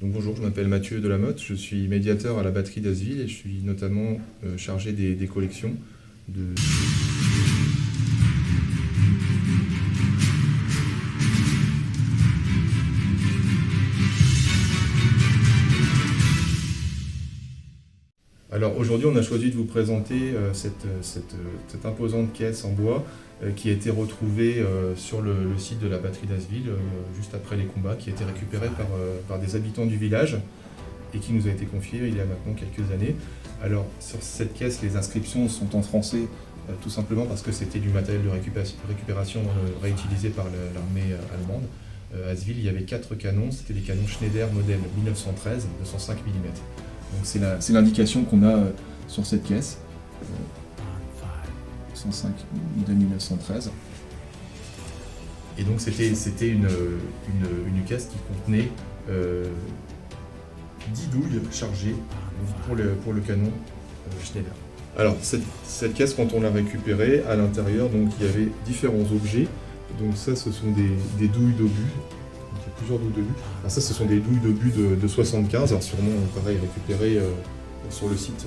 Donc bonjour, je m'appelle Mathieu Delamotte, je suis médiateur à la batterie d'Asville et je suis notamment chargé des collections de... Alors aujourd'hui, on a choisi de vous présenter cette imposante caisse en bois qui a été retrouvée sur le site de la batterie d'Asville juste après les combats, qui a été récupérée par des habitants du village et qui nous a été confiée il y a maintenant quelques années. Alors sur cette caisse, les inscriptions sont en français tout simplement parce que c'était du matériel de récupération réutilisé par l'armée allemande. À Asville, il y avait 4 canons, c'était des canons Schneider modèle 1913 de 105 mm. Donc c'est l'indication qu'on a sur cette caisse, 105 de 1913. Et donc c'était une caisse qui contenait 10 douilles chargées pour le canon Schneider. Alors cette caisse, quand on l'a récupérée, à l'intérieur, donc il y avait différents objets. Donc ça, ce sont des douilles d'obus. Il y a plusieurs douilles d'obus. Alors ça, ce sont des douilles d'obus de 75, alors sûrement pareil récupérées sur le site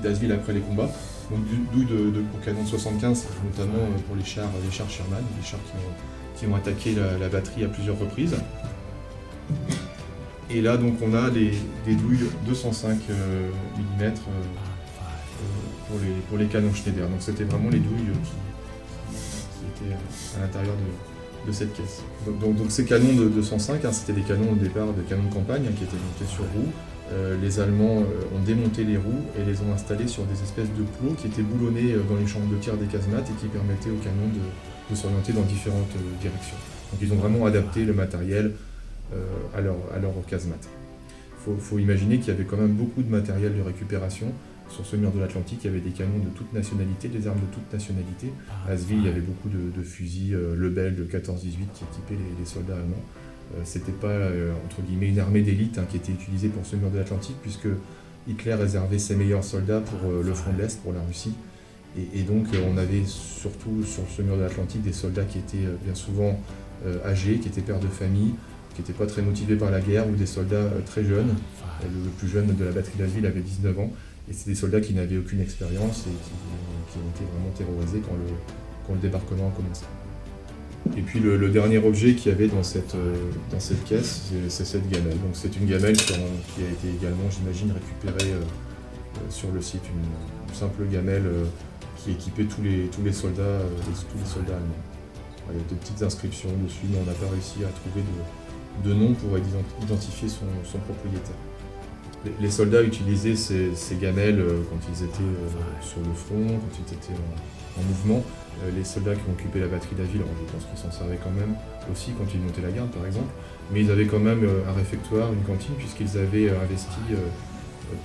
d'Asville après les combats. Donc douilles pour canon de 75, notamment pour les chars Sherman, les chars qui ont attaqué la batterie à plusieurs reprises. Et là, donc, on a des douilles 205 mm pour les canons Schneider. Donc c'était vraiment les douilles qui étaient à l'intérieur de cette caisse. Donc ces canons de 205, c'était des canons au départ, des canons de campagne qui étaient montés sur roues. Les Allemands ont démonté les roues et les ont installés sur des espèces de plots qui étaient boulonnés dans les chambres de tir des casemates et qui permettaient aux canons de s'orienter dans différentes directions. Donc ils ont vraiment adapté le matériel à leur casemate. Il faut imaginer qu'il y avait quand même beaucoup de matériel de récupération. Sur ce mur de l'Atlantique, il y avait des canons de toute nationalité, des armes de toute nationalité. À Asville, il y avait beaucoup de fusils Lebel de 14-18 qui équipaient les soldats allemands. C'était pas, entre guillemets, une armée d'élite qui était utilisée pour ce mur de l'Atlantique, puisque Hitler réservait ses meilleurs soldats pour le front de l'Est, pour la Russie. Et donc, on avait surtout sur ce mur de l'Atlantique des soldats qui étaient bien souvent âgés, qui étaient pères de famille, qui n'étaient pas très motivés par la guerre, ou des soldats très jeunes. Le plus jeune de la batterie d'Asville avait 19 ans. Et c'est des soldats qui n'avaient aucune expérience et qui ont été vraiment terrorisés quand le débarquement a commencé. Et puis le dernier objet qu'il y avait dans cette caisse, c'est cette gamelle. Donc c'est une gamelle qui a été également, j'imagine, récupérée sur le site. Une simple gamelle qui équipait tous les soldats allemands. Il y a des petites inscriptions dessus, mais on n'a pas réussi à trouver de nom pour identifier son propriétaire. Les soldats utilisaient ces gamelles quand ils étaient sur le front, quand ils étaient en mouvement. Les soldats qui ont occupé la batterie d'Asville, je pense qu'ils s'en servaient quand même aussi quand ils montaient la garde par exemple, mais ils avaient quand même un réfectoire, une cantine, puisqu'ils avaient investi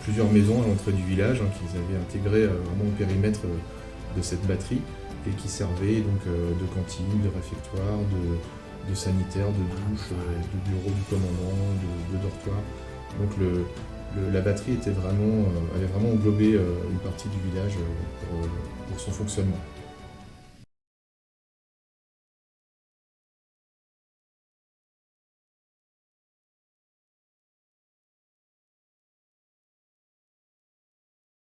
plusieurs maisons à l'entrée du village, qu'ils avaient intégrées vraiment au périmètre de cette batterie et qui servaient donc de cantine, de réfectoire, de sanitaire, de douche, de bureau du commandant, de dortoir. Donc la batterie avait vraiment englobé une partie du village pour son fonctionnement.